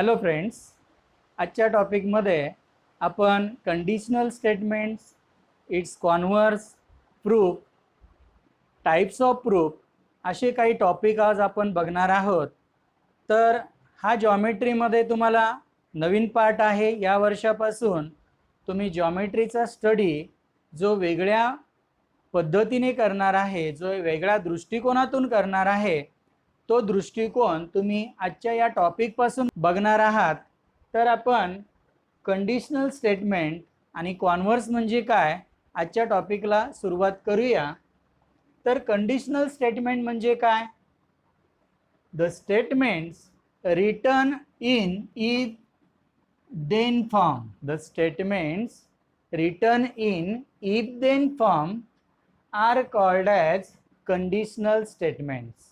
Hello friends, आजच्या टॉपिकमध्ये आपण conditional statements, it's converse, proof, types of proof असे काही टॉपिक आज आपण बघणार आहोत. तर हा जॉमेट्रीमध्ये तुम्हाला नवीन पार्ट आहे. या वर्षापासून तुम्ही जॉमेट्रीचा स्टडी जो वेगळ्या पद्धतीने करणार आहे, जो वेगळ्या दृष्टिकोनातून करणार आहे, तो दृष्टिकोन तुम्ही आजच्या या टॉपिक पासून बघणार आहात. तर आपण कंडिशनल स्टेटमेंट आणि कॉन्व्हर्स म्हणजे काय आजच्या टॉपिकला सुरुवात करूया. तर कंडिशनल स्टेटमेंट म्हणजे काय? The statements written in if then form. The statements written in if then form are called as conditional statements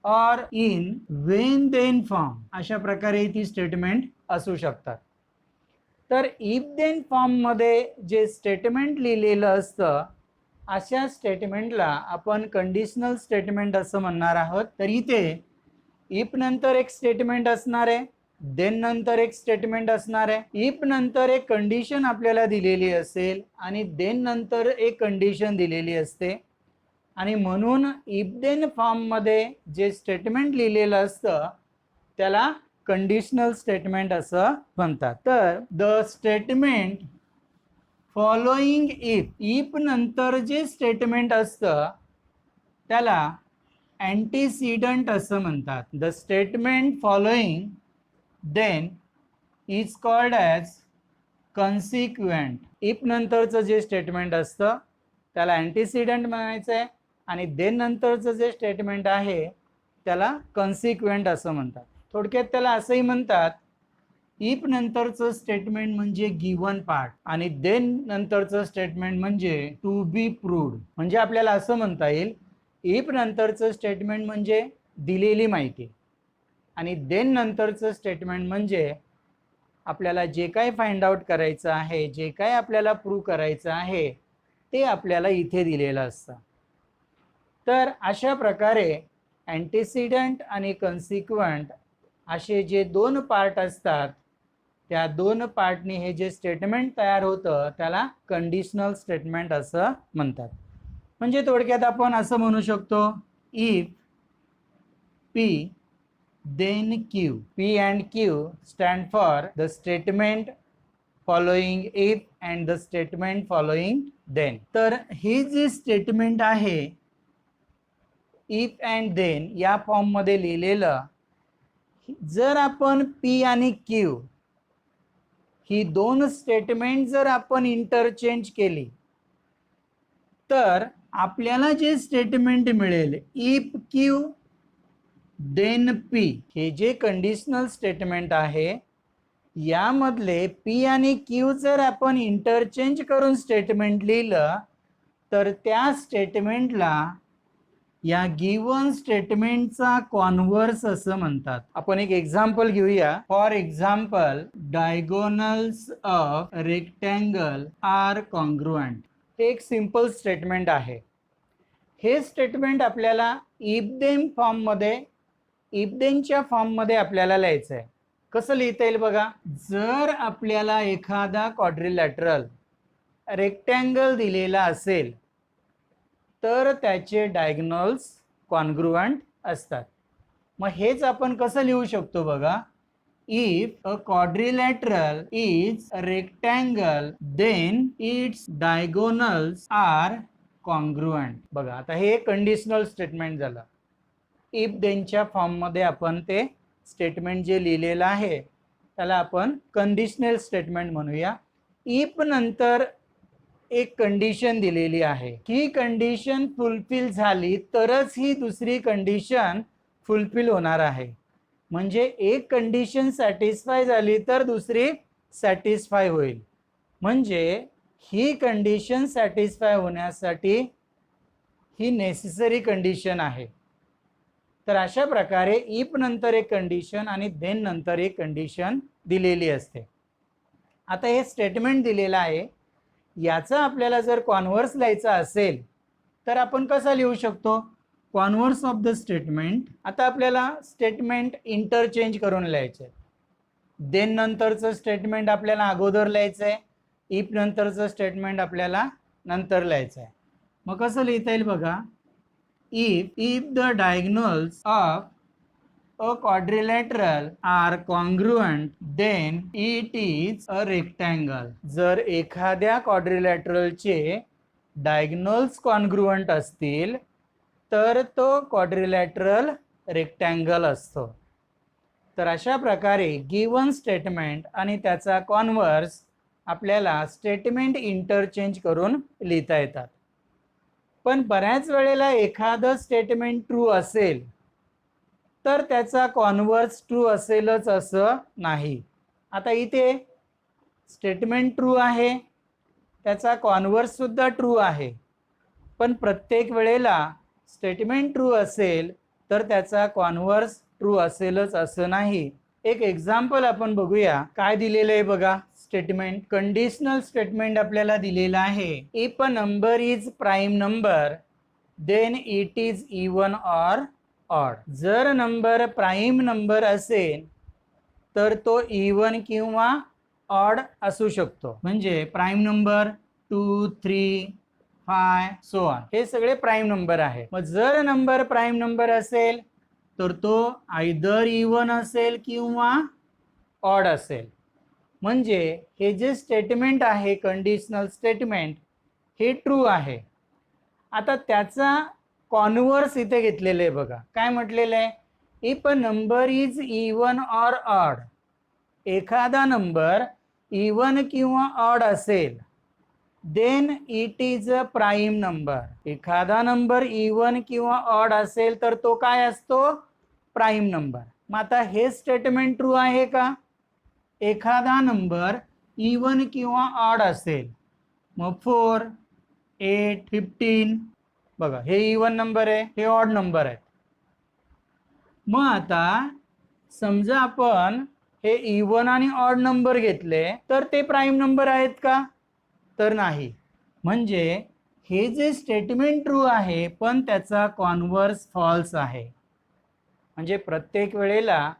or in when then form अशा प्रकारे ती स्टेटमेंट असू शकतात. तर इफ देन फॉर्म मध्ये जे स्टेटमेंट लिहिलेलं असतं अशा स्टेटमेंटला आपण कंडिशनल स्टेटमेंट असं म्हणणार आहोत. तर इथे इफ नंतर एक स्टेटमेंट असणार आहे, देन नंतर एक स्टेटमेंट असणार आहे. इफ नंतर एक कंडिशन आपल्याला दिलेली असेल आणि देन नंतर एक कंडिशन दिलेली असते आणि म्हणून इफ देन फॉर्म मध्ये जे स्टेटमेंट लिहिलेलं असतं त्याला कंडिशनल स्टेटमेंट असं म्हणतात. तर द स्टेटमेंट फॉलोइंग इफ नंतर जे स्टेटमेंट असतं त्याला अँटीसिडंट असं म्हणतात. The statement following then is called as consequent. If नंतरचं जे स्टेटमेंट असतं त्याला अँटीसिडंट म्हणायचं आहे आणि देन नंतरचं जे स्टेटमेंट आहे त्याला कन्सिक्वेंट असं म्हणतात. थोडक्यात त्याला असंही म्हणतात, इफ नंतरचं स्टेटमेंट म्हणजे गिवन पार्ट आणि देन नंतरचं स्टेटमेंट म्हणजे टू बी प्रूव्ड. म्हणजे आपल्याला असं म्हणता येईल, इफ नंतरचं स्टेटमेंट म्हणजे दिलेली माहिती आणि देन नंतरचं स्टेटमेंट म्हणजे आपल्याला जे काय फाइंड आउट करायचं आहे, जे काय आपल्याला प्रूव्ह करायचं आहे ते आपल्याला इथे दिलेलं असतं. तर अशा प्रकारे अँटीसिडंट आणि कन्सिक्वेंट असे जे दोन पार्ट असतात त्या दोन पार्टनी हे जे स्टेटमेंट तयार होतं त्याला कंडिशनल स्टेटमेंट असं म्हणतात. म्हणजे थोडक्यात आपण असं म्हणू शकतो, if P then Q. P and Q stand for the statement following if and the statement following then. तर हे जे स्टेटमेंट आहे इफ अँड देन या फॉर्म मध्ये लिहिलेलं, जर आपण पी आणि क्यू ही दोन स्टेटमेंट जर आपण इंटरचेंज केली तर आपल्याला जे स्टेटमेंट मिळेल इफ क्यू देन पी, हे जे कंडिशनल स्टेटमेंट आहे यामधले पी आणि क्यू जर आपण इंटरचेंज करून स्टेटमेंट लिहिलं तर त्या स्टेटमेंटला या गिवन स्टेटमेंटचा कॉन्व्हर्स असं म्हणतात. आपण एक एक्झाम्पल घेऊया. For example, diagonals of rectangle are congruent. हे एक सिंपल स्टेटमेंट आहे. हे स्टेटमेंट आपल्याला इफ देन फॉर्म मध्ये, इफ देनच्या फॉर्म मध्ये आपल्याला लिहायचं आहे. कसं लिहिता येईल बघा. जर आपल्याला एखादा क्वाड्रिलॅटरल रेक्टँगल दिलेला असेल तर त्याचे डायगोनल्स कॉन्ग्रुएंट असतात. मग हेच आपण कसं लिहू शकतो बघा. If a quadrilateral is rectangle then its diagonals are congruent. बघा आता हे कंडिशनल स्टेटमेंट झालं. इफ देनच्या फॉर्म मध्ये आपण ते स्टेटमेंट जे लिहिलेलं आहे त्याला आपण कंडिशनल स्टेटमेंट म्हणूया. इफ नंतर एक कंडिशन दिलेली आहे, ही कंडिशन फुलफिल झाली तरच ही दुसरी कंडिशन फुलफिल होणार आहे. म्हणजे एक कंडिशन सॅटिस्फाय झाली तर दुसरी सॅटिस्फाय होईल. म्हणजे ही कंडिशन सॅटिस्फाय होण्यासाठी ही नेसेसरी कंडिशन आहे. तर अशा प्रकारे इफ नंतर एक कंडिशन आणि देन नंतर एक कंडिशन दिलेली असते. आता हे स्टेटमेंट दिलेलं आहे, याचा आपल्याला जर कॉन्व्हर्स लिहायचा असेल तर आपण कसा लिहू शकतो. Converse of the statement. आता आपल्याला स्टेटमेंट इंटरचेंज करून लिहायचे. देन नंतरचं स्टेटमेंट आपल्याला अगोदर लिहायचं आहे, इफ नंतरचं स्टेटमेंट आपल्याला नंतर लिहायचं आहे. मग कसं लिहिता येईल बघा, if the diagonals of a quadrilateral are congruent then it is a rectangle. जर एखाद्या क्वाड्रिलॅटरलचे डायगोनल्स कॉन्ग्रुएंट असतील तर तो क्वाड्रिलॅटरल रेक्टँगल असतो. तर अशा प्रकारे गिवन स्टेटमेंट आणि त्याचा कॉन्व्हर्स आपल्याला स्टेटमेंट इंटरचेंज करून लिहिता येतात. पण बऱ्याच वेळेला एखादं स्टेटमेंट ट्रू असेल तर त्याचा कॉन्व्हर्स ट्रू असेलच असं नाही. आता इथे स्टेटमेंट ट्रू आहे, त्याचा कॉन्व्हर्स सुद्धा ट्रू आहे, पण प्रत्येक वेळेला स्टेटमेंट ट्रू असेल तर त्याचा कॉन्व्हर्स ट्रू असेलच असं नाही. एक एक्झाम्पल आपण बघूया. काय दिलेलं आहे बघा स्टेटमेंट. कंडिशनल स्टेटमेंट आपल्याला दिलेलं आहे. If a number is prime number then it is even or odd. जर नंबर प्राईम नंबर असेल तर तो इवन किंवा ऑड असू शकतो. म्हणजे प्राईम नंबर 2, 3, 5 सो ऑन हे सगळे प्राईम नंबर आहे. मग जर नंबर प्राईम नंबर असेल तर तो आयदर इवन असेल किंवा ऑड असेल. म्हणजे हे जे स्टेटमेंट आहे कंडिशनल स्टेटमेंट हे ट्रू आहे. आता त्याचा कॉन्व्हर्स इथे घेतलेलं आहे बघा. काय म्हटलेलं आहे, if a number is even or odd. एखादा नंबर इवन किंवा ऑड असेल then it is a prime number. एखादा नंबर इवन किंवा ऑड असेल तर तो काय असतो, प्राईम नंबर. मग आता हे स्टेटमेंट ट्रू आहे का. एखादा नंबर इवन किंवा ऑड असेल, मग 4, 8, 15 बघा हे इवन नंबर आहे, हे ऑड नंबर आहे. मग आता समजा आपण हे इवन आणि ऑड नंबर घेतले तर ते प्राईम नंबर आहेत का, तर नाही. म्हणजे हे जे स्टेटमेंट ट्रू आहे पण त्याचा कॉन्व्हर्स फॉल्स आहे. म्हणजे प्रत्येक वेळेला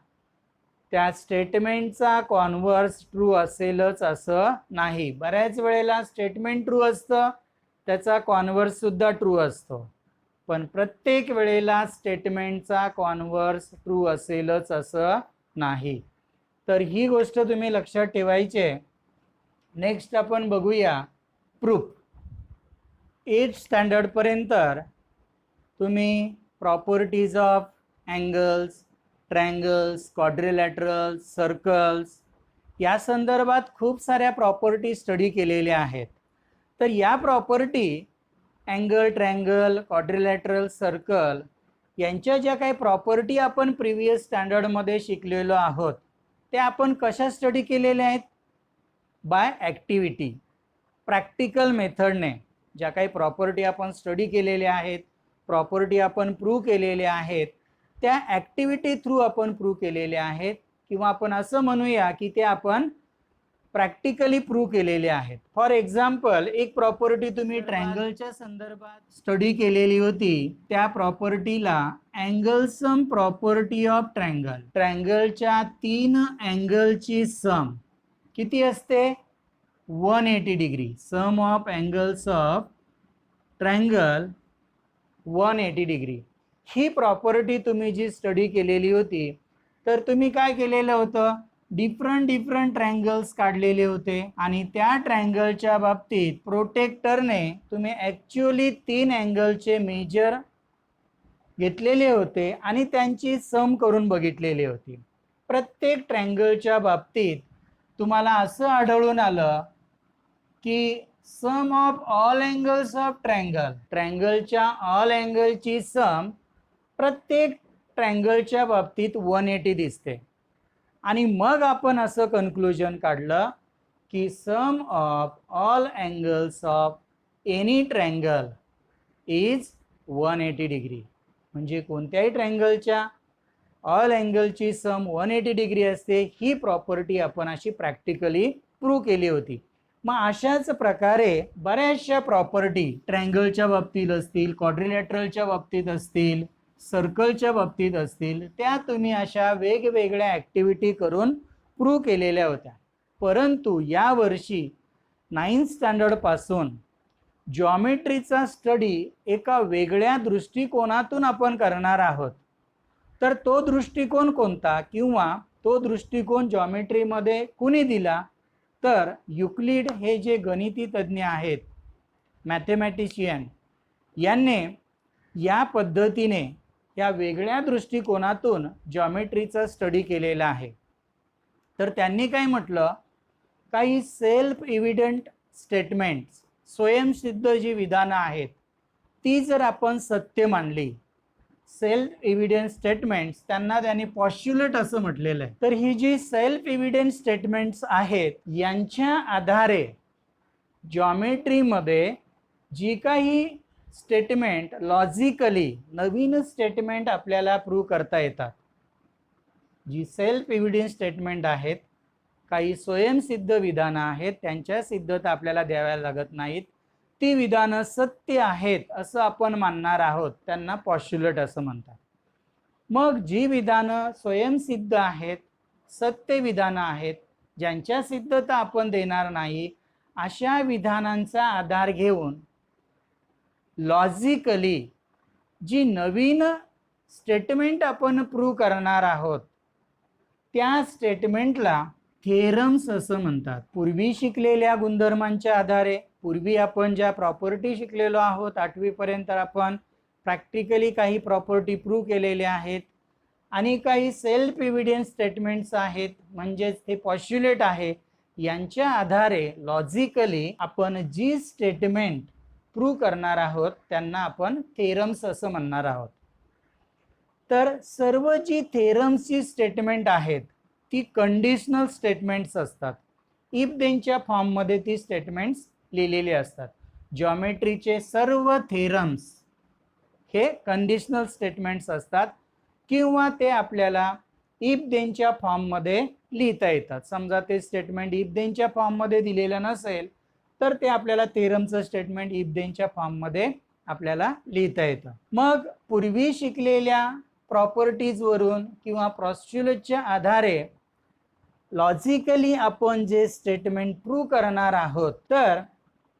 त्या स्टेटमेंटचा कॉन्व्हर्स ट्रू असेलच असं नाही. बऱ्याच वेळेला स्टेटमेंट ट्रू असतं, त्याचा कॉन्व्हर्स सुद्धा ट्रू असतो, पण प्रत्येक वेळेला स्टेटमेंटचा कॉन्व्हर्स ट्रू असेलच असं नाही. तर ही गोष्ट तुम्ही लक्षात ठेवायची आहे. नेक्स्ट आपण बघूया प्रूफ. 8th स्टँडर्ड पर्यंत तुम्ही properties of angles, triangles, quadrilaterals, circles या संदर्भात खूप साऱ्या प्रॉपर्टी स्टडी केलेल्या आहेत. तर या property angle, triangle, quadrilateral, circle यांच्या ज्या काही प्रॉपर्टी आपण प्रिव्हियस स्टँडर्डमध्ये शिकलेलो आहोत त्या आपण कशा स्टडी केलेल्या आहेत, बाय ॲक्टिव्हिटी, प्रॅक्टिकल मेथडने. ज्या काही प्रॉपर्टी आपण स्टडी केलेल्या आहेत, प्रॉपर्टी आपण प्रूव्ह केलेल्या आहेत, त्या ॲक्टिव्हिटी थ्रू आपण प्रूव्ह केलेल्या आहेत, किंवा आपण असं म्हणूया की ते आपण प्रॅक्टिकली प्रूव्ह केलेले आहेत. फॉर एक्झाम्पल एक प्रॉपर्टी तुम्ही ट्रायंगलच्या संदर्भात स्टडी केलेली होती, त्या प्रॉपर्टीला angle sum property of triangle. ट्रायंगलच्या 3 अँगलची सम किती असते, 180 degree. Sum of angles of triangle 180 degree. ही प्रॉपर्टी तुम्ही जी स्टडी केलेली होती तर तुम्ही काय केलेलं होतं, डिफरंट ट्रायंगल्स काढलेले होते आणि त्या ट्रायंगलच्या बाबतीत प्रोटेक्टरने तुम्ही ॲक्च्युअली 3 अँगलचे मेजर घेतलेले होते आणि त्यांची सम करून बघितलेली होती. प्रत्येक ट्रायंगलच्या बाबतीत तुम्हाला असं आढळून आलं की sum of all angles of triangle, ट्रायंगलच्या ऑल अँगलची सम प्रत्येक ट्रायंगलच्या बाबतीत 180 दिसते. आणि मग आपण असं कन्क्लुजन काढलं की sum of all angles of any triangle is 180 degree. म्हणजे कोणत्याही ट्रायंगलच्या ऑल अँगलची सम 180 डिग्री असते. ही प्रॉपर्टी आपण अशी प्रॅक्टिकली प्रूव्ह केली होती. मग अशाच प्रकारे बऱ्याचशा प्रॉपर्टी ट्रायंगलच्या बाबतीत असतील, क्वाड्रिलॅटरलच्या बाबतीत असतील, सर्कलच्या बाबतीत असतील, त्या तुम्ही अशा वेगवेगळ्या ॲक्टिव्हिटी करून प्रूव्ह केलेल्या होत्या. परंतु या वर्षी 9th स्टँडर्डपासून जॉमेट्रीचा स्टडी एका वेगळ्या दृष्टिकोनातून आपण करणार आहोत. तर तो दृष्टिकोन कोणता किंवा तो दृष्टिकोन जॉमेट्रीमध्ये कुणी दिला, तर युक्लिड हे जे गणिती तज्ज्ञ आहेत, मॅथमॅटिशियन, यांनी या पद्धतीने या वेगळ्या दृष्टिकोनातून जॉमेट्रीचा स्टडी केलेला आहे. तर त्यांनी काय म्हटलं, काही सेल्फ इव्हिडंट स्टेटमेंट्स, स्वयंसिद्ध जी विधानं आहेत ती जर आपण सत्य मानली, सेल्फ इव्हिडंट स्टेटमेंट्स त्यांना त्यांनी पॉस्च्युलेट असं म्हटलेलं आहे. तर ही जी सेल्फ इव्हिडंट स्टेटमेंट्स आहेत यांच्या आधारे जॉमेट्रीमध्ये जी काही स्टेटमेंट लॉजिकली नवीन स्टेटमेंट आपल्याला प्रूव्ह करता येतात, जी सेल्फ इव्हिडंट स्टेटमेंट आहेत, काही स्वयंसिद्ध विधानं आहेत, त्यांच्या सिद्धता आपल्याला द्याव्या लागत नाहीत, ती विधानं सत्य आहेत असं आपण मानणार आहोत, त्यांना पॉस्च्युलेट असं म्हणतात. मग जी विधानं स्वयंसिद्ध आहेत, सत्य विधानं आहेत, ज्यांच्या सिद्धता आपण देणार नाही, अशा विधानांचा आधार घेऊन लॉजिकली जी नवीन स्टेटमेंट आपण प्रूव्ह करणार आहोत त्या स्टेटमेंटला थेरम्स असं म्हणतात. पूर्वी शिकलेल्या गुणधर्मांच्या आधारे, पूर्वी आपण ज्या प्रॉपर्टी शिकलेलो आहोत 8वी पर्यंत, आपण प्रॅक्टिकली काही प्रॉपर्टी प्रूव्ह केलेल्या आहेत आणि काही सेल्फ इव्हिडन्स स्टेटमेंट्स आहेत, म्हणजेच ते पॉस्च्युलेट आहे. यांच्या आधारे लॉजिकली आपण जी स्टेटमेंट प्रूव्ह करणार आहोत त्यांना आपण थेरम्स असं म्हणणार आहोत. तर सर्व जी थेरम्सची स्टेटमेंट आहेत ती कंडिशनल स्टेटमेंट्स असतात. इफ देनच्या फॉर्ममध्ये ती स्टेटमेंट्स लिहिलेली असतात. जॉमेट्रीचे सर्व थेरम्स हे कंडिशनल स्टेटमेंट्स असतात किंवा ते आपल्याला इफ देनच्या फॉर्ममध्ये लिहिता येतात. समजा ते स्टेटमेंट इफ देनच्या फॉर्ममध्ये दिलेलं नसेल तर ते आपल्याला थेरमचं स्टेटमेंट इफ देनच्या फॉर्ममध्ये आपल्याला लिहिता येतं. मग पूर्वी शिकलेल्या प्रॉपर्टीजवरून किंवा पॉस्च्युलेटच्या आधारे लॉजिकली आपण जे स्टेटमेंट प्रूव्ह करणार आहोत, तर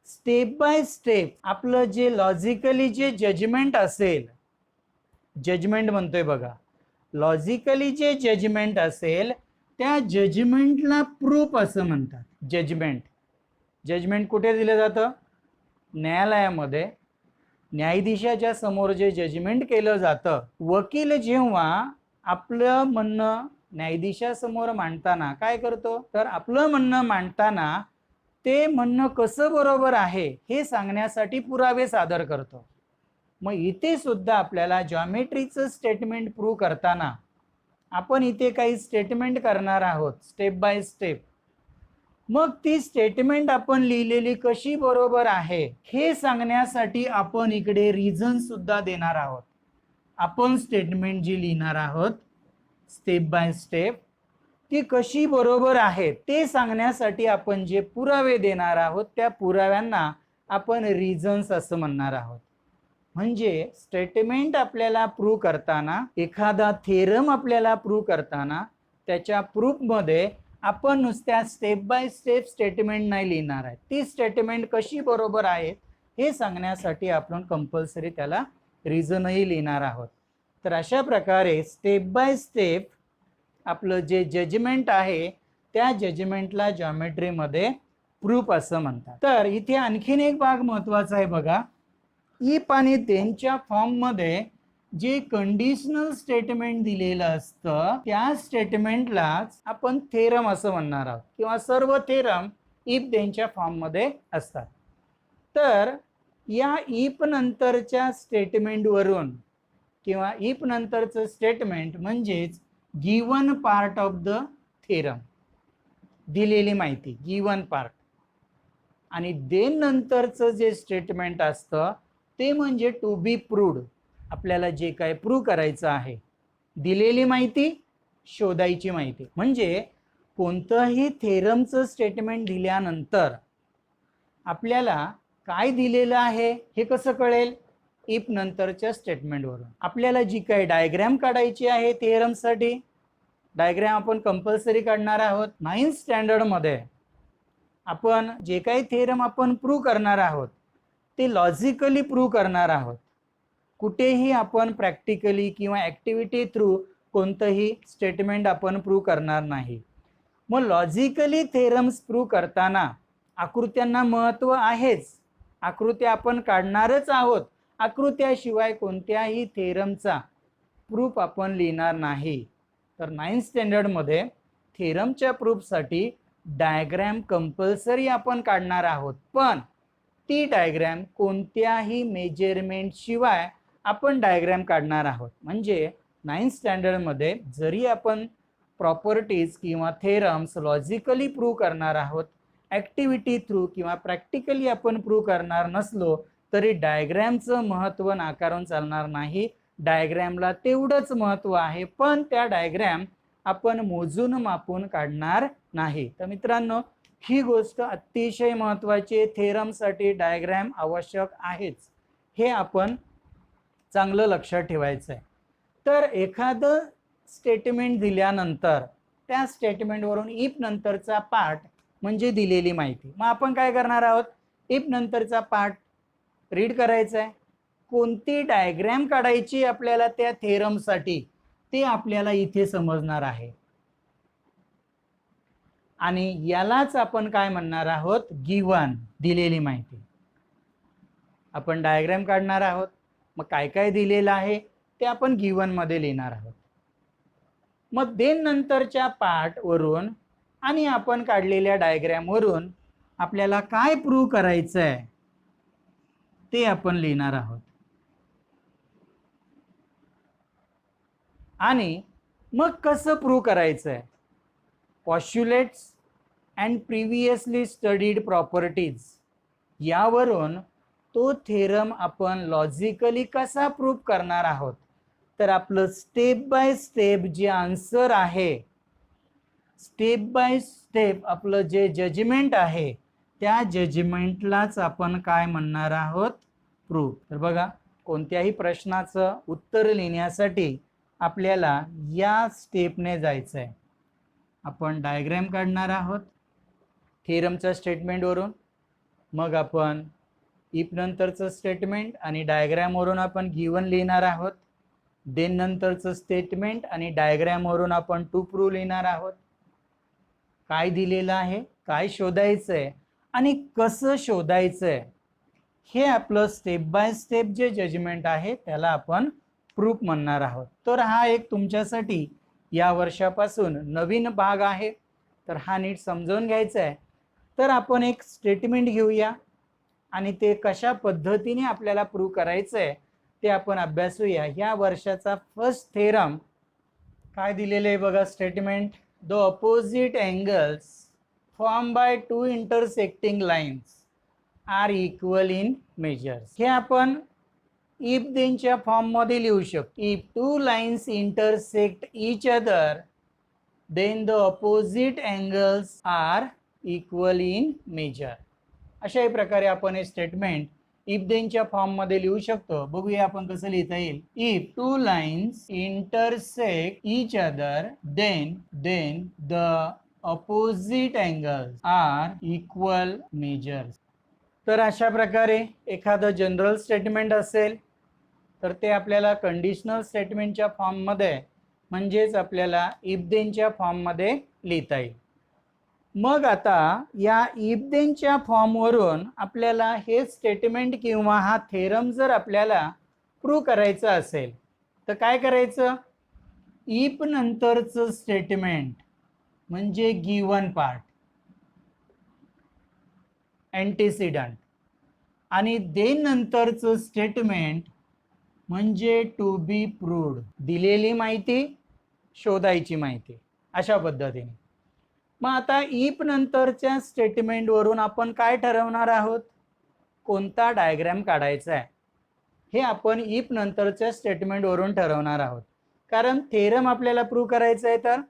स्टेप बाय स्टेप आपलं जे लॉजिकली जे जजमेंट असेल, जजमेंट म्हणतोय बघा, लॉजिकली जे जजमेंट असेल त्या जजमेंटला प्रूफ असं म्हणतात. जजमेंट, जजमेंट कुठे दिलं जातं? न्यायालयामध्ये. न्यायाधीशाच्या समोर जे जजमेंट केलं जातं, वकील जेव्हा आपलं म्हणणं न्यायाधीशासमोर मांडताना काय करतो, तर आपलं म्हणणं मांडताना ते म्हणणं कसं बरोबर आहे हे सांगण्यासाठी पुरावे सादर करतो. मग इथे सुद्धा आपल्याला जॉमेट्रीचं स्टेटमेंट प्रूव्ह करताना आपण इथे काही स्टेटमेंट करणार आहोत स्टेप बाय स्टेप. मग ती स्टेटमेंट आपण लिहिलेली कशी बरोबर आहे हे सांगण्यासाठी आपण इकडे रिझन सुद्धा देणार आहोत. आपण स्टेटमेंट जी लिहिणार आहोत स्टेप बाय स्टेप ती कशी बरोबर आहे ते सांगण्यासाठी आपण जे पुरावे देणार आहोत त्या पुराव्यांना आपण रिझन्स असं म्हणणार आहोत. म्हणजे स्टेटमेंट आपल्याला प्रूव्ह करताना, एखादा थेरम आपल्याला प्रूव्ह करताना त्याच्या प्रूफमध्ये आपण नुसत्या स्टेप बाय स्टेप स्टेटमेंट नाही लिहिणार आहे, ती स्टेटमेंट कशी बरोबर आहे हे सांगण्यासाठी आपण कंपल्सरी त्याला रिझनही लिहिणार आहोत. तर अशा प्रकारे स्टेप बाय स्टेप आपलं जे जजमेंट आहे त्या जजमेंटला जॉमेट्रीमध्ये प्रूफ असं म्हणतात. तर इथे आणखीन एक भाग महत्त्वाचा आहे बघा. इफ आणि देनच्या फॉर्ममध्ये जे कंडिशनल स्टेटमेंट दिलेलं असतं त्या स्टेटमेंटलाच आपण थेरम असं म्हणणार आहोत किंवा सर्व थेरम इफ देनच्या फॉर्ममध्ये असतात. तर या इफ नंतरच्या स्टेटमेंटवरून किंवा इफ नंतरचं स्टेटमेंट म्हणजेच given part of the theorem, दिलेली माहिती गिवन पार्ट, आणि देन नंतरचं जे स्टेटमेंट असतं ते म्हणजे टू बी प्रूव्ड, आपल्याला जे काय प्रूव्ह करायचं आहे, दिलेली माहिती, शोधायची माहिती. म्हणजे कोणतंही थेरमचं स्टेटमेंट दिल्यानंतर आपल्याला काय दिलेलं आहे हे कसं कळेल? इफ नंतरच्या स्टेटमेंटवरून. आपल्याला जी काही डायग्राम काढायची आहे थेरमसाठी डायग्रॅम आपण कंपल्सरी काढणार आहोत. 9th स्टँडर्डमध्ये आपण जे काही थेरम आपण प्रूव्ह करणार आहोत ते लॉजिकली प्रूव्ह करणार आहोत. कुठेही आपण प्रॅक्टिकली किंवा ॲक्टिव्हिटी थ्रू कोणतंही स्टेटमेंट आपण प्रूव्ह करणार नाही. मग लॉजिकली थेरम्स प्रूव्ह करताना आकृत्यांना महत्त्व आहेच. आकृत्या आपण काढणारच आहोत. आकृत्याशिवाय कोणत्याही थेरमचा प्रूफ आपण लिहिणार नाही. तर 9th स्टँडर्डमध्ये थेरमच्या प्रूफसाठी डायग्रॅम कंपल्सरी आपण काढणार आहोत. पण ती डायग्रॅम कोणत्याही मेजरमेंट शिवाय आपण डायग्रॅम काढणार आहोत. म्हणजे 9th स्टँडर्डमध्ये जरी आपण प्रॉपर्टीज किंवा थेरम्स लॉजिकली प्रूव्ह करणार आहोत, ॲक्टिव्हिटी थ्रू किंवा प्रॅक्टिकली आपण प्रूव्ह करणार नसलो तरी डायग्रॅमचं महत्त्व नाकारून चालणार नाही. डायग्रॅमला तेवढंच महत्त्व आहे, पण त्या डायग्रॅम आपण मोजून मापून काढणार नाही. तर मित्रांनो, ही गोष्ट अतिशय महत्त्वाची आहे. थेरमसाठी डायग्रॅम आवश्यक आहेच, हे आपण चांगलं लक्षात ठेवायचं आहे. तर एखादं स्टेटमेंट दिल्यानंतर त्या स्टेटमेंटवरून इफ नंतरचा पार्ट म्हणजे दिलेली माहिती. मग आपण काय करणार आहोत, इफ नंतरचा पार्ट रीड करायचा आहे. कोणती डायग्रॅम काढायची आपल्याला त्या थेरमसाठी ते आपल्याला इथे समजणार आहे. आणि यालाच आपण काय म्हणणार आहोत, गिवन, दिलेली माहिती. आपण डायग्रॅम काढणार आहोत, मग काय काय दिलेलं आहे ते आपण गिवन मध्ये लिहिणार आहोत. मग देन नंतरच्या पार्ट वरून आणि आपण काढलेल्या डायग्रॅम वरून आपल्याला काय प्रूव्ह करायचं आहे ते आपण लिहिणार आहोत. आणि मग कसं प्रूव्ह करायचं आहे, पॉस्ट्युलेट्स अँड प्रिव्हियसली स्टडीड प्रॉपर्टीज यावरून तो थेरम आपण लॉजिकली कसा प्रूव्ह करणार आहोत. तर आपलं स्टेप बाय स्टेप जे आन्सर आहे, स्टेप बाय स्टेप आपलं जे जजमेंट आहे त्या जजमेंटलाच आपण काय म्हणणार आहोत, प्रूव्ह. तर बघा, कोणत्याही प्रश्नाचं उत्तर लिहिण्यासाठी आपल्याला या स्टेपने जायचं आहे. आपण डायग्रॅम काढणार आहोत थेरमच्या स्टेटमेंटवरून, मग आपण इफ नंतरचं स्टेटमेंट आणि डायग्रॅमवरून आपण गिवन लिहिणार आहोत. देन नंतरचं स्टेटमेंट आणि डायग्रॅमवरून आपण टू प्रूव्ह लिहिणार आहोत. काय दिलेलं आहे, काय शोधायचं आहे आणि कसं शोधायचं आहे हे आपलं स्टेप बाय स्टेप जे जजमेंट आहे त्याला आपण प्रूफ म्हणणार आहोत. तर हा एक तुमच्यासाठी या वर्षापासून नवीन भाग आहे, तर हा नीट समजून घ्यायचा आहे. तर आपण एक स्टेटमेंट घेऊया आणि ते कशा पद्धतीने आपल्याला प्रूव्ह करायचं आहे ते आपण अभ्यासूया. या वर्षाचा फर्स्ट थेरम काय दिलेले आहे बघा, statement, the opposite angles form by two intersecting lines are equal in measures. हे आपण इफ देनच्या फॉर्म मध्ये लिहू शकतो. If two lines intersect each other then the opposite angles are equal in measure. अशाही प्रकारे आपण हे स्टेटमेंट इफ देनच्या फॉर्म मध्ये लिहू शकतो. बघूया आपण कसं लिहिता येईल. If two lines intersect each other then the opposite angles are equal measures. तर अशा प्रकारे एखादं जनरल स्टेटमेंट असेल तर ते आपल्याला कंडिशनल स्टेटमेंटच्या फॉर्ममध्ये म्हणजेच आपल्याला इफ देनच्या फॉर्ममध्ये लिहिता येईल. मग आता या इफ देनच्या फॉर्मवरून आपल्याला हे स्टेटमेंट किंवा हा थेरम जर आपल्याला प्रूव्ह करायचं असेल तर काय करायचं, इफ नंतरचं स्टेटमेंट म्हणजे गिवन पार्ट, अँटीसिडंट, आणि देन नंतरचं स्टेटमेंट म्हणजे टू बी प्रूव्ड, दिलेली माहिती, शोधायची माहिती, अशा पद्धतीने. मग आता इफ नंतरच्या स्टेटमेंटवरून आपण काय ठरवणार आहोत, कोणता डायग्रॅम काढायचा आहे हे आपण इफ नंतरच्या स्टेटमेंटवरून ठरवणार आहोत. कारण थेरम आपल्याला प्रूव्ह करायचं आहे तर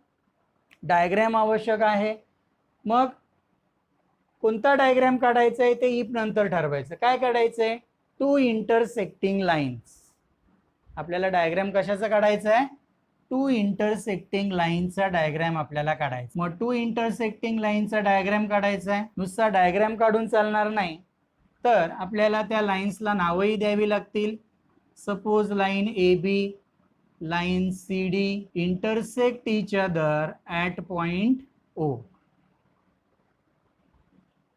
डायग्रॅम आवश्यक आहे. मग कोणता डायग्रॅम काढायचा आहे ते इफ नंतर ठरवायचं. काय काढायचं आहे, टू इंटरसेक्टिंग लाईन्स. आपल्याला डायग्रॅम कशाचा काढायचा आहे, टू इंटरसेक्टिंग लाईनचा डायग्राम आपल्याला काढायचा. मग टू इंटरसेक्टिंग लाईनचा डायग्राम काढायचा आहे. नुसता डायग्राम काढून चालणार नाही, तर आपल्याला त्या लाईन्सला नावही द्यावी लागतील. Suppose line A B, line C D intersect each other at point O.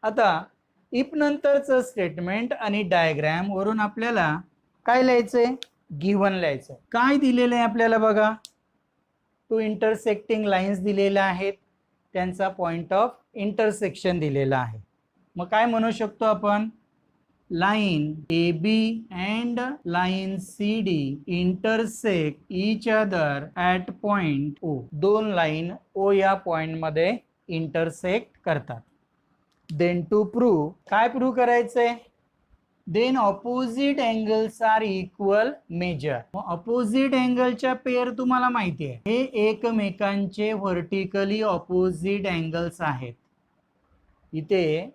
आता इफ नंतरचं स्टेटमेंट आणि डायग्राम वरून आपल्याला काय लिहायचंय, गिव्हन लिहायचंय. काय दिलेलं आहे आपल्याला बघा, टू इंटरसेक्टिंग लाईन्स दिलेल्या आहेत, त्यांचा पॉइंट ऑफ इंटरसेक्शन दिलेला आहे. मग काय म्हणू शकतो आपण, line A B and line C D intersect each other at point O. दोन लाईन ओ या पॉइंट मध्ये इंटरसेक्ट करतात. देन टू प्रूव्ह, काय प्रूव्ह करायचंय, then opposite angles are equal measure. Opposite अँगलच्या पेअर तुम्हाला माहिती आहे, हे एकमेकांचे व्हर्टिकली ऑपोजिट अँगल्स आहेत. इथे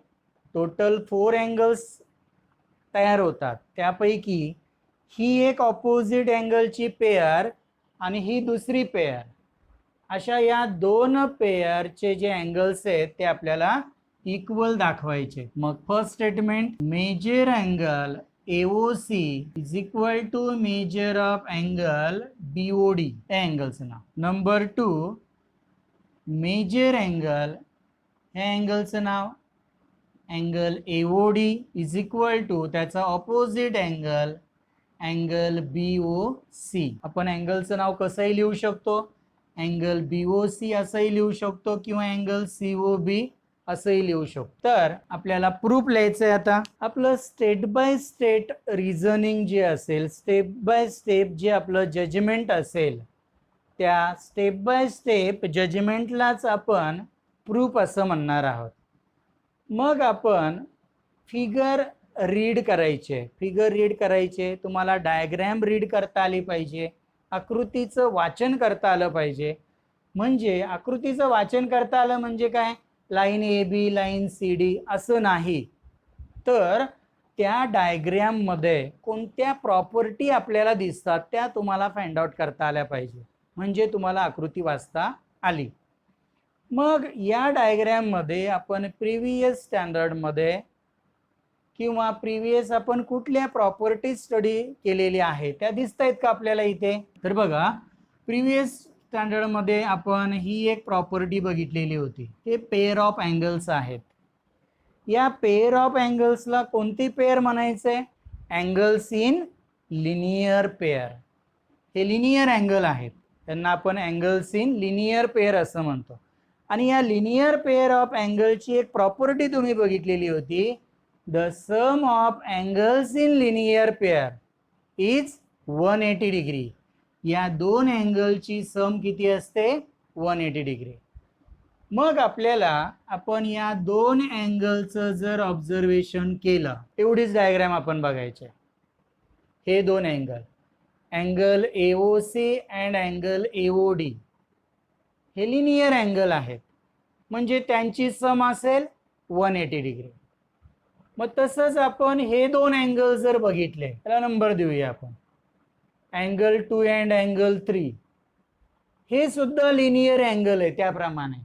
टोटल 4 अँगल्स तयार होतात, त्यापैकी ही एक ऑपोजिट अँगलची पेअर आणि ही दुसरी पेअर, अशा या दोन पेअरचे जे अँगल्स आहेत ते आपल्याला इक्वल दाखवायचे. मग first statement, measure angle AOC is equal to measure of angle BOD, या अँगलचं नाव. नंबर 2, मेजर अँगल, ह्या अँगलचं नाव angle AOD is equal to त्याचा ऑपोजिट अँगल अँगल BOC. आपण अँगलचं नाव कसंही लिहू शकतो, अँगल BOC असंही लिहू शकतो किंवा अँगल COB असंही लिहू शकतो. तर आपल्याला प्रूफ लिहायचं आहे. आता आपलं स्टेप बाय स्टेप रिझनिंग जे असेल, स्टेप बाय स्टेप जे आपलं जजमेंट असेल, त्या स्टेप बाय स्टेप जजमेंटलाच आपण प्रूफ असं म्हणणार आहोत. मग आपण फिगर रीड करायचे. फिगर रीड करायचे, तुम्हाला डायग्रॅम रीड करता आली पाहिजे, आकृतीचं वाचन करता आलं पाहिजे. म्हणजे आकृतीचं वाचन करता आलं म्हणजे काय, line A B, line C D असं नाही, तर त्या डायग्रॅम मध्ये कोणत्या प्रॉपर्टी आपल्याला दिसतात त्या तुम्हाला फाइंड आउट करता आल्या पाहिजे, म्हणजे तुम्हाला आकृती वाचता आली. मग या डायग्रॅम मध्ये आपण प्रिव्हियस स्टँडर्ड मध्ये किंवा प्रिव्हियस आपण कुठल्या प्रॉपर्टी स्टडी केलेली आहे त्या दिसत आहेत का आपल्याला इथे. तर बघा, प्रिव्हियस स्टँडर्ड मध्ये आपण ही एक प्रॉपर्टी बघितलेली होती, हे पेअर ऑफ अँगल्स आहेत. या पेअर ऑफ अँगल्सला कोणती पेअर म्हणायचे, अँगल्स इन लिनियर पेअर. हे लिनियर अँगल आहेत, त्यांना आपण अँगल्स इन लिनियर पेअर असं म्हणतो. आणि या लिनियर पेअर ऑफ अँगलची एक प्रॉपर्टी तुम्ही बघितलेली होती, the sum of angles in linear pair is 180 degree. या दोन अँगलची सम किती असते, 180 डिग्री. मग आपल्याला आपण या दोन अँगलचं जर ऑब्झर्वेशन केलं, एवढीच डायग्राम आपण बघायचे. हे दोन angle, angle AOC and angle AOD, हे लिनियर अँगल आहेत, म्हणजे त्यांची सम असेल 180 डिग्री. मग तसंच आपण हे दोन अँगल जर बघितले, त्याला नंबर देऊया आपण, अँगल 2 अँड अँगल 3, हे सुद्धा लिनियर अँगल आहे त्याप्रमाणे.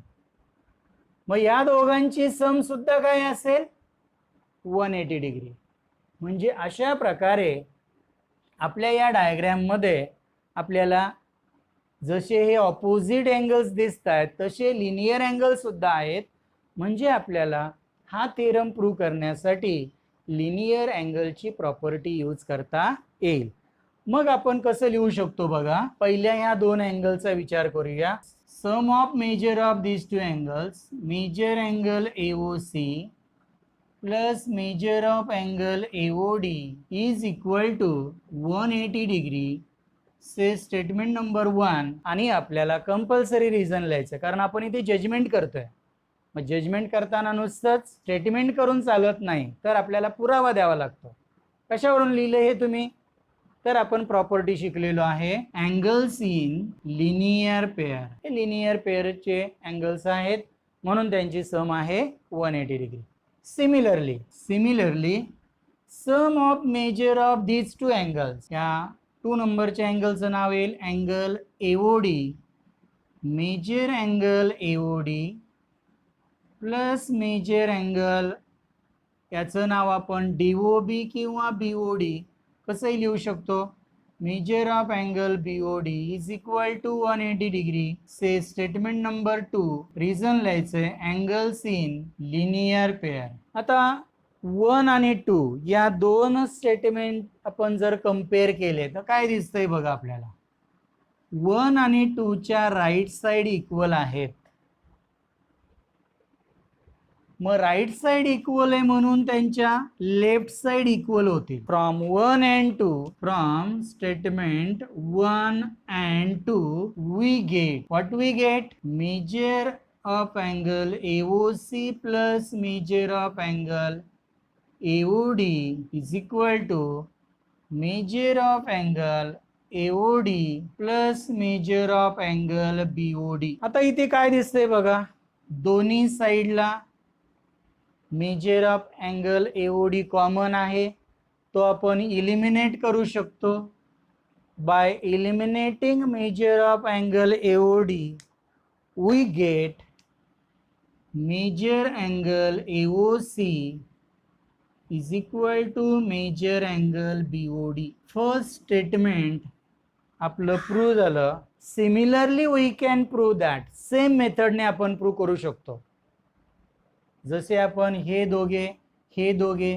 मग या दोघांची सम सुद्धा काय असेल, 180 डिग्री. म्हणजे अशा प्रकारे आपल्या या डायग्रॅम मध्ये आपल्याला जसे हे ऑपोजिट अँगल्स दिसत आहेत तसे लिनियर अँगल सुद्धा आहेत. म्हणजे आपल्याला हा थेरम प्रूव्ह करण्यासाठी लिनियर अँगलची प्रॉपर्टी यूज करता येईल. मग आपण कसं लिहू शकतो बघा, पहिल्या या दोन अँगलचा विचार करूया. Sum of measure of this two angles, measure angle AOC plus measure of angle AOD is equal to 180 degree. Say statement number 1. आणि आपल्याला कंपल्सरी रिझन लिहायचं, कारण आपण इथे जजमेंट करतोय. मग जजमेंट करताना नुसतंच स्टेटमेंट करून चालत नाही, तर आपल्याला पुरावा द्यावा लागतो. कशावरून लिहिलं हे तुम्ही, तर आपण प्रॉपर्टी शिकलेलो आहे, अँगल्स इन लिनियर पेअर. हे लिनियर पेअरचे अँगल्स आहेत, म्हणून त्यांची सम आहे 180 degree. Similarly sum of measure of these two angles, या 2 नंबरच्या अँगलचं नाव येईल angle AOD, measure angle AOD plus measure angle, याचं नाव आपण डीओबी किंवा बीओडी कसंही लिहू शकतो. Measure of angle BOD is equal to 180 degree. Say statement number 2 reason लिहायचंय अँगल्स इन लिनियर पेअर. आता 1 आणि 2 या दोन स्टेटमेंट आपण जर कम्पेअर केले तर काय दिसतंय बघा आपल्याला. 1 आणि 2 च्या राईट साइड इक्वल आहेत. मग राईट साइड इक्वल आहे म्हणून त्यांच्या लेफ्ट साइड इक्वल होतील. From 1 and 2, from statement 1 and 2 we get what we get measure of angle AOC plus measure of angle AOD is equal to measure of angle AOD plus measure of angle BOD. आता इथे काय दिसतंय बघा, दोन्ही साइडला measure of angle AOD common आहे, तो आपण इलिमिनेट करू शकतो. By eliminating measure of angle AOD we get major angle AOC is equal to measure angle BOD. First statement आपलं प्रूव्ह झालं. Similarly we can prove that, same मेथडने आपण prove करू शकतो. जसे आपण हे दोघे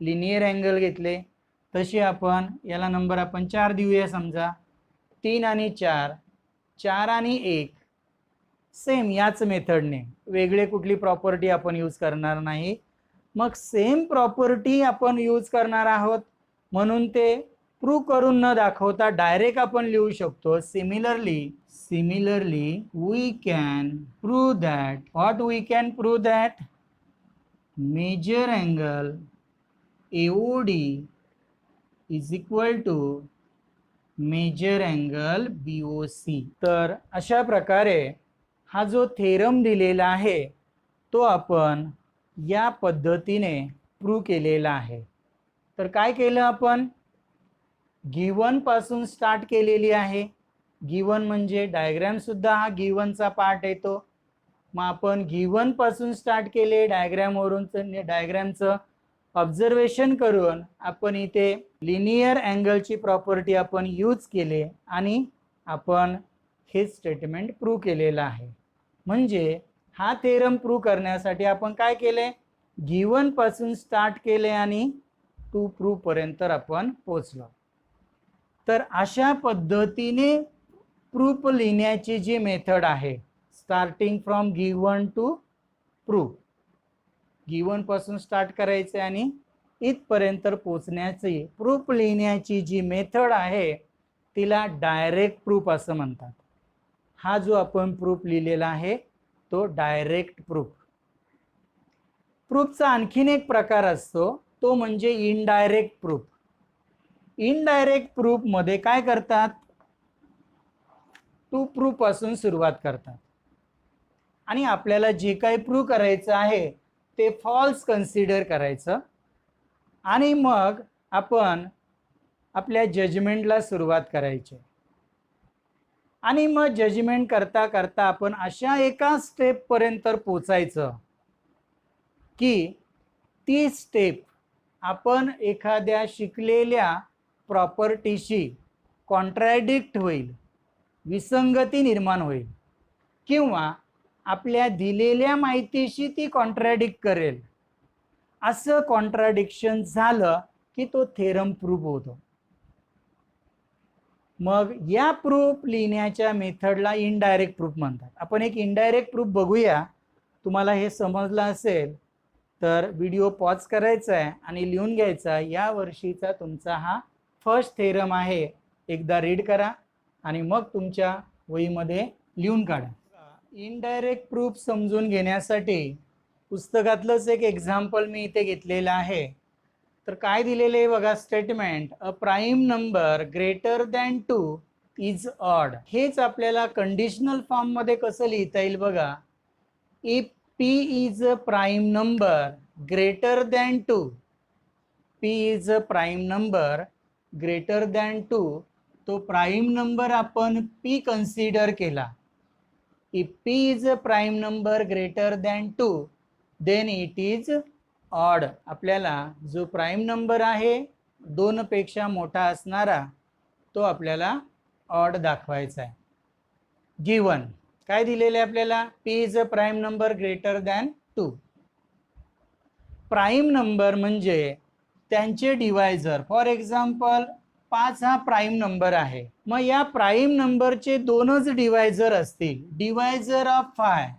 लिनियर अँगल घेतले तसे आपण याला नंबर आपण 4 देऊया. समजा 3 आणि 4, 4 आणि 1, सेम याच मेथडने, वेगळे कुठली प्रॉपर्टी आपण यूज करणार नाही. मग सेम प्रॉपर्टी आपण यूज करणार आहोत म्हणून ते प्रूव्ह करून न दाखवता डायरेक्ट आपण लिहू शकतो. Similarly, we can prove that. What we can prove that? Major angle AOD is equal to major angle BOC. तर अशा प्रकारे हा जो थेरम दिलेला आहे तो आपण या पद्धतीने प्रूव्ह केलेला आहे. तर काय केलं आपण, गिवन पासून स्टार्ट केलेली आहे. गिवन म्हणजे डायग्राम सुद्धा हा गिवनचा पार्ट येतो. मग आपण गिवन पासून स्टार्ट केले, डायग्रामचं ऑब्झर्वेशन करून आपण इथे लिनियर अँगलची प्रॉपर्टी आपण यूज केले आणि आपण हे स्टेटमेंट प्रूव्ह केलेलं आहे. म्हणजे हा थेरम प्रूव्ह करण्यासाठी आपण काय केले, गिवन पासून स्टार्ट केले आणि टू प्रूव्ह पर्यंत आपण पोहोचलो. तर अशा पद्धतीने प्रूफ लिहिण्याची जी मेथड आहे, starting from given to proof, given पासून स्टार्ट करायचे आणि इथपर्यंत पोहोचण्याची प्रूफ लिहिण्याची जी मेथड आहे तिला डायरेक्ट प्रूफ असं म्हणतात. हा जो आपण प्रूफ लिहिलेला आहे तो डायरेक्ट प्रूफ. प्रूफचा आणखीन एक प्रकार असतो तो म्हणजे इनडायरेक्ट प्रूफ. इनडायरेक्ट प्रूफ मध्ये काय करतात, टू प्रूफ पासून सुरुवात करतात आणि आपल्याला जे काही प्रूव्ह करायचं आहे ते फॉल्स कन्सिडर करायचं आणि मग आपण आपल्या जजमेंटला सुरुवात करायची. आणि मग जजमेंट करता करता आपण अशा एका स्टेप पर्यंत पोचायचं की ती स्टेप आपण एखाद्या शिकलेल्या प्रॉपर्टीशी कॉन्ट्रॅडिक्ट होईल, विसंगती निर्माण होईल किंवा आपल्या दिलेल्या माहितीशी ती कॉन्ट्रॅडिक्ट करेल. असं कॉन्ट्रॅडिक्शन झालं की तो थेरम प्रूफ होतो. मग या प्रूफ लिहिण्याच्या मेथडला इनडायरेक्ट प्रूफ म्हणतात. आपण एक इनडायरेक्ट प्रूफ बघूया. तुम्हाला हे समजलं असेल तर व्हिडिओ पॉज करायचा आहे आणि लिहून घ्यायचा. या वर्षीचा तुमचा हा फर्स्ट थेरम आहे. एकदा रीड करा आणि मग तुमच्या वहीमध्ये लिहून काढा. इनडायरेक्ट प्रूफ समजून घेण्यासाठी पुस्तकातलंच एक एक्झाम्पल मी इथे घेतलेलं आहे. तर काय दिलेले आहे बघा, statement a prime number greater than 2 is odd. हेच आपल्याला कंडिशनल फॉर्म मध्ये कसं लिहिता येईल बघा. If P is a prime number greater than 2, P is a prime number greater than 2 तो प्राईम नंबर आपण p कन्सिडर केला. If p is a prime number greater than 2 then it is odd. आपल्याला जो prime number आहे 2 पेक्षा मोठा असणारा तो आपल्याला ऑड दाखवायचा आहे. गिवन काय दिलेले आपल्याला, p is a prime number greater than 2. Prime number म्हणजे त्यांचे डिवायझर. फॉर एक्झाम्पल 5 हा प्राईम नंबर आहे. मग या प्राईम नंबरचे दोनच डिवायझर असतील. Divisor of 5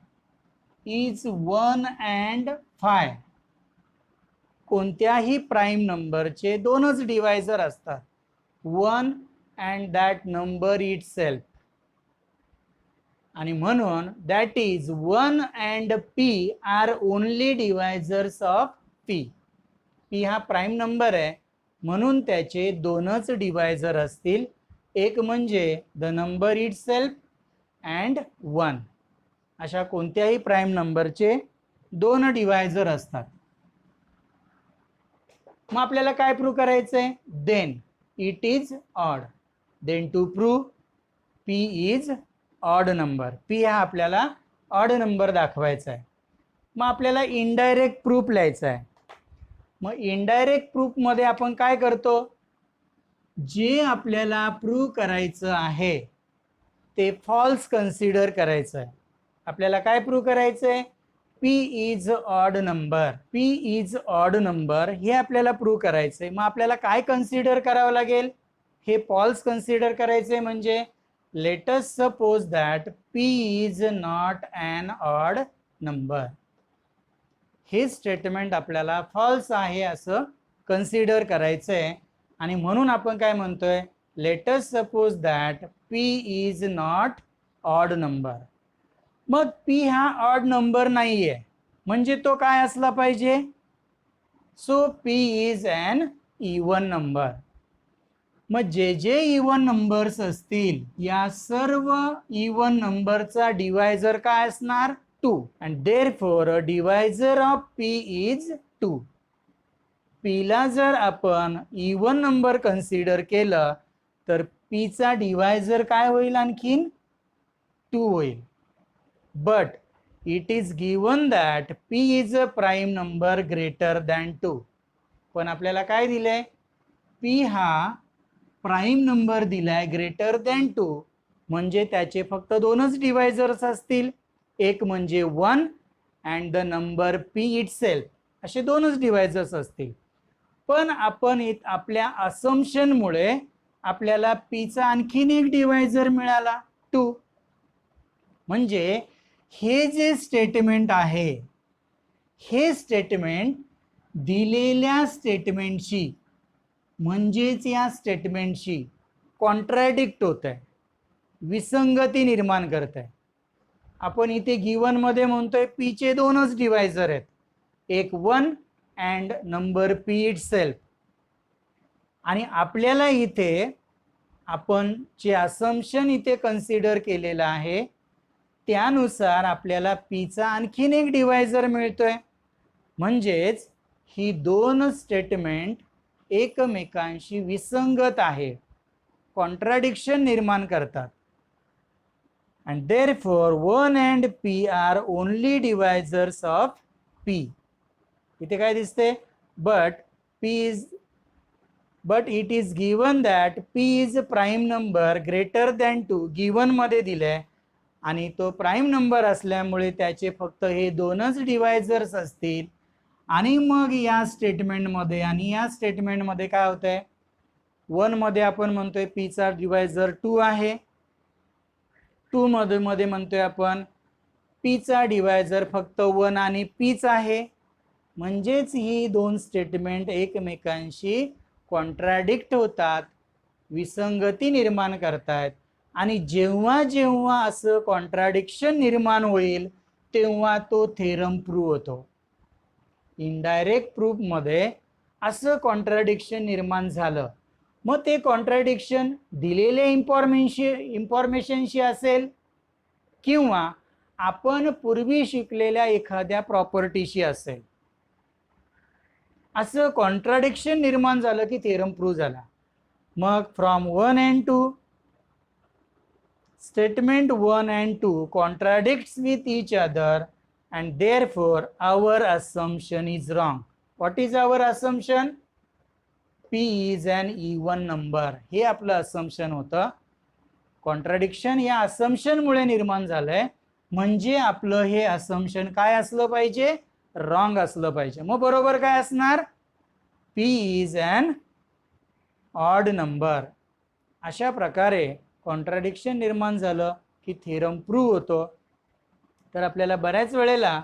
is 1 and 5. कोणत्याही प्राईम नंबरचे दोनच डिवायझर असतात, 1 अँड दॅट नंबर इटसेल्फ. आणि म्हणून that is 1 and p are only divisors of p. p हा प्राईम नंबर आहे म्हणून त्याचे दोनच डिवायझर असतील, एक म्हणजे द नंबर इटसेल्फ अँड 1. अशा कोणत्याही प्राईम नंबरचे दोन डिवायझर असतात. मग आपल्याला काय प्रूव्ह करायचंय, then it is odd. Then to prove p is odd number. p हा आपल्याला ऑड नंबर दाखवायचा आहे. मग आपल्याला इनडायरेक्ट प्रूफ लिहायचा आहे. मग इनडायरेक्ट प्रूफ मध्ये आपण काय करतो, जे आपल्याला प्रूव्ह करायचं आहे ते फॉल्स कन्सिडर करायचं आहे. आपल्याला काय प्रूव्ह करायचं आहे, p is odd number. p is odd number हे आपल्याला प्रूव्ह करायचं आहे. मग आपल्याला काय कन्सिडर करावं लागेल, हे फॉल्स कन्सिडर करायचे. म्हणजे let us suppose that p is not an odd number. हे स्टेटमेंट आपल्याला फॉल्स आहे असं कन्सिडर करायचं आहे. आणि म्हणून आपण काय म्हणतोय, let us suppose that p is not odd number. मग p हा ऑड नंबर नाहीये म्हणजे तो काय असला पाहिजे, so p is an even number. मग जे जे इवन नंबर्स असतील या सर्व इवन नंबरचा डिवायझर काय असणार, 2. And therefore divisor of p is 2. p ला जर आपण इवन नंबर कन्सिडर केलं तर p चा डिवायझर काय होईल, आणखीन 2 होईल. But it is given that p is a prime number greater than 2. पण आपल्याला काय दिलंय, p हा प्राईम नंबर दिलाय ग्रेटर दॅन 2 म्हणजे त्याचे फक्त दोनच डिवायझर्स असतील, एक म्हणजे 1 and the number p itself. असे दोनच डिवायझर्स असतील. पण आपण आपल्या असम्पशनमुळे आपल्याला p चा आणखीन एक डिवायझर मिळाला, 2. म्हणजे हे जे स्टेटमेंट आहे हे स्टेटमेंट दिलेल्या स्टेटमेंटशी म्हणजेच या स्टेटमेंटशी कॉन्ट्रॅडिक्ट होत आहे, विसंगती निर्माण करत आहे. आपण इथे गिवन मध्ये म्हणतोय p चे दोनच डिवायझर आहेत, एक 1 अँड नंबर p इटसेल्फ. आणि आपल्याला इथे आपण जे असम्पशन इथे कन्सिडर केलेलं आहे त्यानुसार आपल्याला p चा आणखीन एक डिवायझर मिळतोय. म्हणजेच ही दोन स्टेटमेंट एकमेकांशी विसंगत आहे, कॉन्ट्राडिक्शन निर्माण करतात. And therefore 1 and p are only divisors of p. इथे काय दिसते, but it is given that p is prime number greater than 2. Given मध्ये दिलंय आणि तो प्राईम नंबर असल्यामुळे त्याचे फक्त हे दोनच डिवायझर्स असतील. आणि मग या स्टेटमेंटमध्ये आणि या स्टेटमेंटमध्ये काय होतंय, 1 मध्ये आपण म्हणतोय p चा डिवायझर 2 आहे, 2 मध्ये म्हणतोय आपण p चा डिवायझर फक्त 1 आणि pच आहे. म्हणजेच ही दोन स्टेटमेंट एकमेकांशी कॉन्ट्रॅडिक्ट होतात, विसंगती निर्माण करतात. आणि जेव्हा जेव्हा असं कॉन्ट्रॅडिक्शन निर्माण होईल तेव्हा तो थेरम प्रूव्ह होतो. इनडायरेक्ट प्रूफ मध्ये असं कॉन्ट्रॅडिक्शन निर्माण झालं, मग ते कॉन्ट्रॅडिक्शन दिलेल्या इन्फॉर्मेशनशी असेल किंवा आपण पूर्वी शिकलेल्या एखाद्या प्रॉपर्टीशी असेल. असं कॉन्ट्रॅडिक्शन निर्माण झालं की थेरम प्रूव्ह झाला. मग from 1 and 2, statement 1 and 2 contradicts with each other and therefore our assumption is wrong. What is our assumption? P is an even number. हे आपलं असम्पशन होतं. कॉन्ट्राडिक्शन या असम्पशन मुळे निर्माण झालंय, म्हणजे आपलं हे असम्पशन काय असलं पाहिजे? रॉंग असलं पाहिजे. मग बरोबर काय असणार? P is an odd number. अशा प्रकारे कॉन्ट्राडिक्शन निर्माण झालं की थेरम प्रूव्ह होतो. तर आपल्याला बऱ्याच वेळेला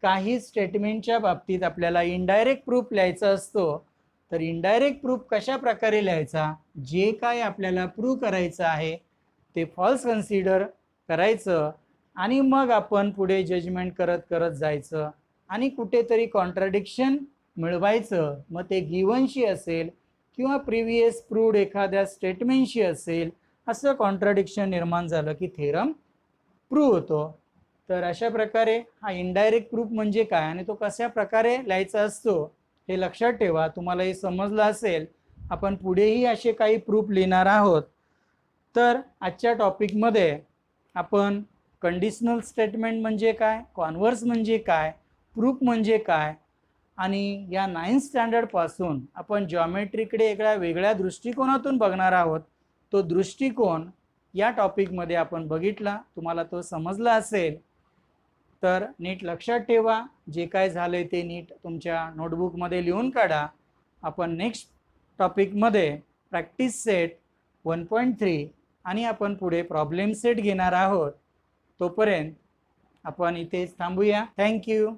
काही स्टेटमेंटच्या बाबतीत आपल्याला इनडायरेक्ट प्रूफ लिहायचा असतो. तर इनडायरेक्ट प्रूफ कशा प्रकारे लिहायचा? जे काय आपल्याला प्रूव्ह करायचं आहे ते फॉल्स कन्सिडर करायचं आणि मग आपण पुढे जजमेंट करत करत जायचं आणि कुठेतरी कॉन्ट्राडिक्शन मिळवायचं. मग ते गिव्हनशी असेल किंवा प्रिव्हियस प्रूव्ड एखाद्या स्टेटमेंटशी असेल, असं कॉन्ट्राडिक्शन निर्माण झालं की थेरम प्रूव्ह होतो. तर अशा प्रकारे हा इनडायरेक्ट प्रूफ म्हणजे काय आणि तो कशा प्रकारे लिहायचा असतो हे लक्षात ठेवा. तुम्हाला हे समजलं असेल. आपण पुढेही असे काही प्रूफ लिहिणार आहोत. तर आजच्या टॉपिकमध्ये आपण कंडिशनल स्टेटमेंट म्हणजे काय, कॉन्व्हर्स म्हणजे काय, प्रूफ म्हणजे काय आणि या 9th स्टँडर्ड पासून आपण जॉमेट्रीकडे एका वेगळ्या दृष्टिकोनातून बघणार आहोत. तो दृष्टिकोन या टॉपिकमध्ये आपण बघितला. तुम्हाला तो समजला असेल तर नीट लक्षात ठेवा. जे काय झाले ते नीट तुमच्या नोटबुकमध्ये लिहून काढा. आपण नेक्स्ट टॉपिकमध्ये प्रॅक्टिस सेट 1.3 आणि आपण पुढे प्रॉब्लेम सेट घेणार आहोत. तोपर्यंत आपण इथेच थांबूया. थँक्यू.